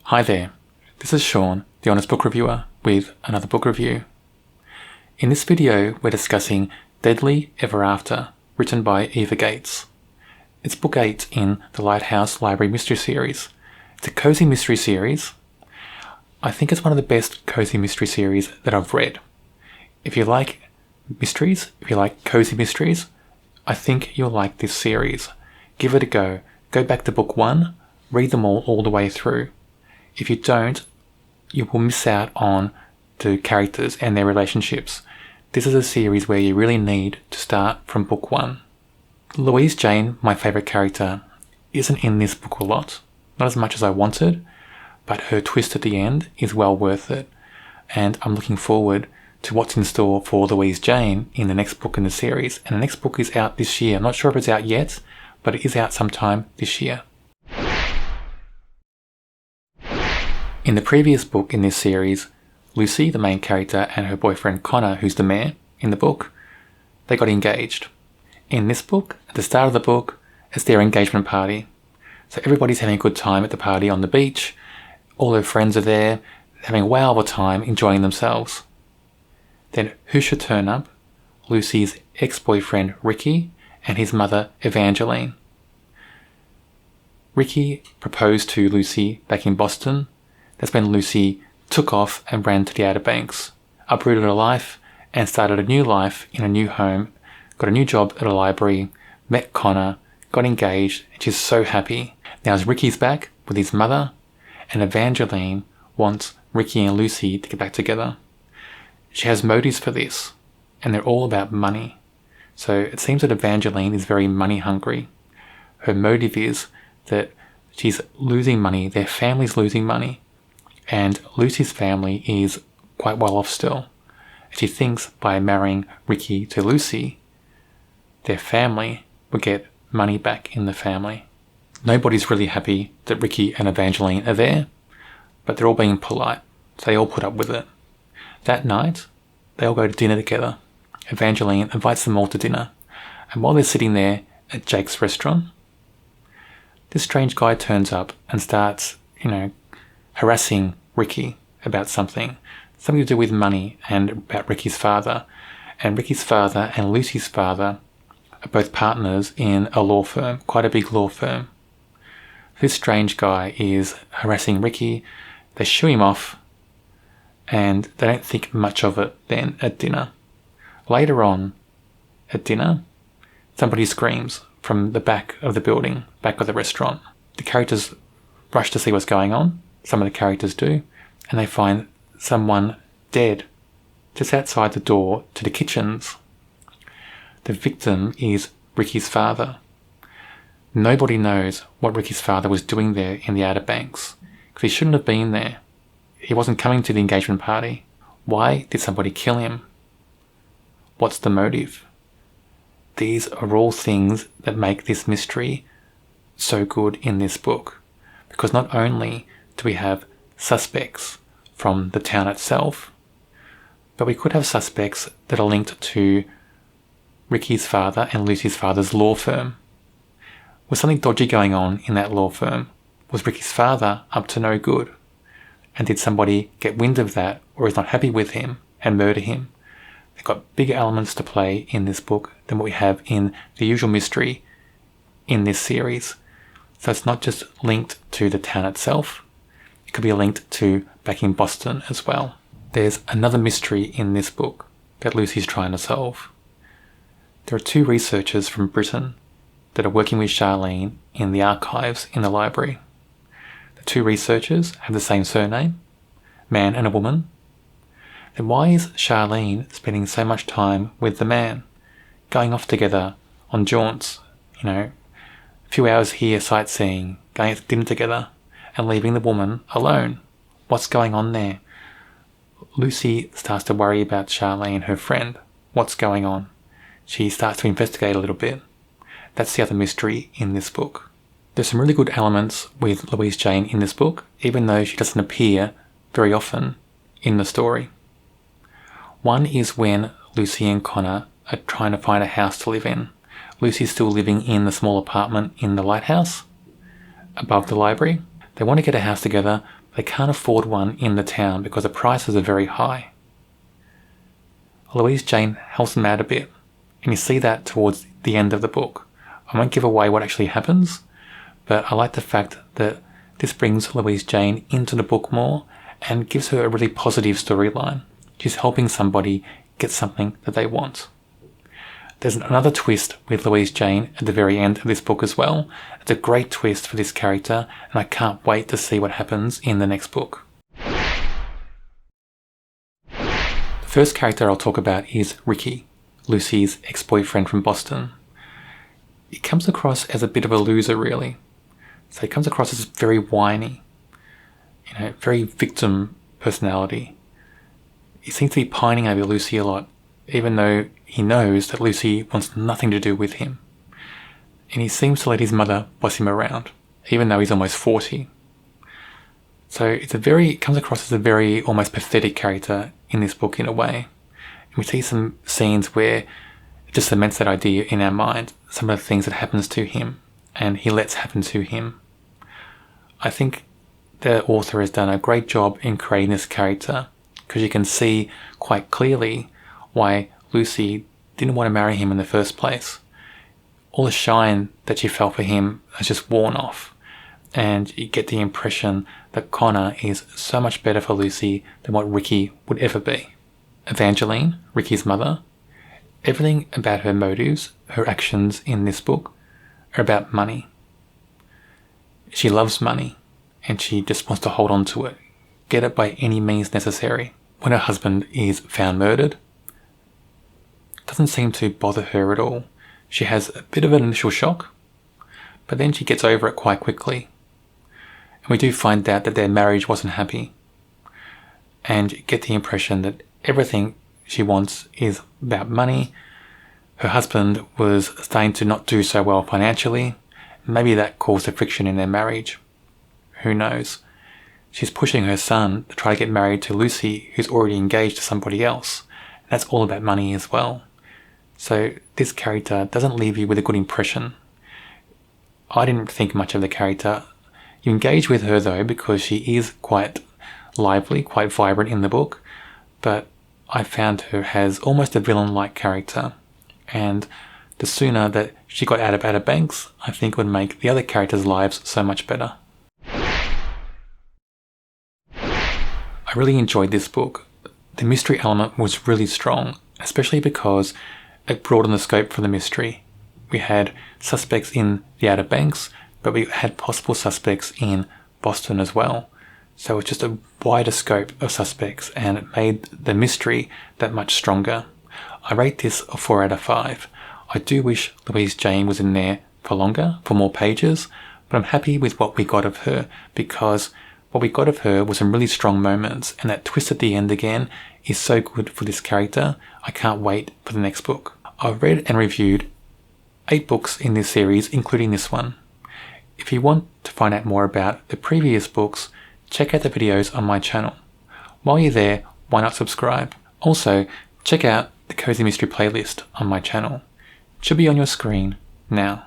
Hi there, this is Sean, the Honest Book Reviewer, with another book review. In this video, we're discussing Deadly Ever After, written by Eva Gates. It's book 8 in the Lighthouse Library Mysteries series. It's a cozy mystery series. I think it's one of the best cozy mystery series that I've read. If you like mysteries, if you like cozy mysteries, I think you'll like this series. Give it a go. Go back to book 1, read them all the way through. If you don't, you will miss out on the characters and their relationships. This is a series where you really need to start from book 1. Louise Jane, my favourite character, isn't in this book a lot. Not as much as I wanted, but her twist at the end is well worth it. And I'm looking forward to what's in store for Louise Jane in the next book in the series. And the next book is out this year. I'm not sure if it's out yet, but it is out sometime this year. In the previous book in this series, Lucy, the main character, and her boyfriend Connor, who's the mayor in the book, they got engaged. In this book, at the start of the book, it's their engagement party. So everybody's having a good time at the party on the beach. All her friends are there, having a wow of a time, enjoying themselves. Then who should turn up? Lucy's ex-boyfriend Ricky and his mother Evangeline. Ricky proposed to Lucy back in Boston. That's when Lucy took off and ran to the Outer Banks, uprooted her life and started a new life in a new home, got a new job at a library, met Connor, got engaged, and she's so happy. Now as Ricky's back with his mother, and Evangeline wants Ricky and Lucy to get back together. She has motives for this, and they're all about money. So it seems that Evangeline is very money hungry. Her motive is that she's losing money, their family's losing money, and Lucy's family is quite well off still. She thinks by marrying Ricky to Lucy, their family will get money back in the family. Nobody's really happy that Ricky and Evangeline are there, but they're all being polite, so they all put up with it. That night, they all go to dinner together. Evangeline invites them all to dinner, and while they're sitting there at Jake's restaurant, this strange guy turns up and starts, harassing Ricky about something to do with money and about Ricky's father. And Ricky's father and Lucy's father are both partners in a law firm, quite a big law firm. This strange guy is harassing Ricky. They shoo him off, and they don't think much of it then at dinner. Later on, at dinner, somebody screams from the back of the building, back of the restaurant. The characters rush to see what's going on. Some of the characters do, and they find someone dead just outside the door to the kitchens. The victim is Ricky's father. Nobody knows what Ricky's father was doing there in the Outer Banks, because he shouldn't have been there. He wasn't coming to the engagement party. Why did somebody kill him? What's the motive? These are all things that make this mystery so good in this book, because not only do we have suspects from the town itself, but we could have suspects that are linked to Ricky's father and Lucy's father's law firm. Was something dodgy going on in that law firm? Was Ricky's father up to no good? And did somebody get wind of that, or is not happy with him and murder him? They've got bigger elements to play in this book than what we have in the usual mystery in this series. So it's not just linked to the town itself. It could be linked to back in Boston as well. There's another mystery in this book that Lucy's trying to solve. There are 2 researchers from Britain that are working with Charlene in the archives in the library. The 2 researchers have the same surname, man and a woman. Then why is Charlene spending so much time with the man, going off together on jaunts, a few hours here sightseeing, going to dinner together, and leaving the woman alone? What's going on there? Lucy starts to worry about Charlene, her friend. What's going on? She starts to investigate a little bit. That's the other mystery in this book. There's some really good elements with Louise Jane in this book, even though she doesn't appear very often in the story. One is when Lucy and Connor are trying to find a house to live in. Lucy's still living in the small apartment in the lighthouse above the library. They want to get a house together, They can't afford one in the town because the prices are very high. Louise Jane helps them out a bit, and you see that towards the end of the book. I won't give away what actually happens, but I like the fact that this brings Louise Jane into the book more and gives her a really positive storyline. She's helping somebody get something that they want. There's another twist with Louise Jane at the very end of this book as well. It's a great twist for this character, and I can't wait to see what happens in the next book. The first character I'll talk about is Ricky, Lucy's ex-boyfriend from Boston. He comes across as a bit of a loser, really. So he comes across as very whiny, very victim personality. He seems to be pining over Lucy a lot, even though he knows that Lucy wants nothing to do with him. And he seems to let his mother boss him around, even though he's almost 40. So it comes across as a very almost pathetic character in this book in a way. And we see some scenes where it just cements that idea in our mind, some of the things that happens to him and he lets happen to him. I think the author has done a great job in creating this character, because you can see quite clearly why Lucy didn't want to marry him in the first place. All the shine that she felt for him has just worn off, and you get the impression that Connor is so much better for Lucy than what Ricky would ever be. Evangeline, Ricky's mother, everything about her motives, her actions in this book are about money. She loves money, and she just wants to hold on to it, get it by any means necessary. When her husband is found murdered, it doesn't seem to bother her at all. She has a bit of an initial shock, but then she gets over it quite quickly. And we do find out that their marriage wasn't happy, and you get the impression that everything she wants is about money. Her husband was starting to not do so well financially. Maybe that caused a friction in their marriage. Who knows? She's pushing her son to try to get married to Lucy, who's already engaged to somebody else. That's all about money as well. So this character doesn't leave you with a good impression. I didn't think much of the character. You engage with her though, because she is quite lively, quite vibrant in the book, but I found her as almost a villain-like character. And the sooner that she got out of Outer Banks, I think would make the other characters' lives so much better. I really enjoyed this book. The mystery element was really strong, especially because it broadened the scope for the mystery. We had suspects in the Outer Banks, but we had possible suspects in Boston as well. So it's just a wider scope of suspects, and it made the mystery that much stronger. I rate this a 4 out of 5. I do wish Louise Jane was in there for longer, for more pages, but I'm happy with what we got of her, because what we got of her was some really strong moments, and that twist at the end again is so good for this character. I can't wait for the next book. I've read and reviewed 8 books in this series, including this one. If you want to find out more about the previous books, check out the videos on my channel. While you're there, why not subscribe? Also, check out the Cozy Mystery playlist on my channel. It should be on your screen now.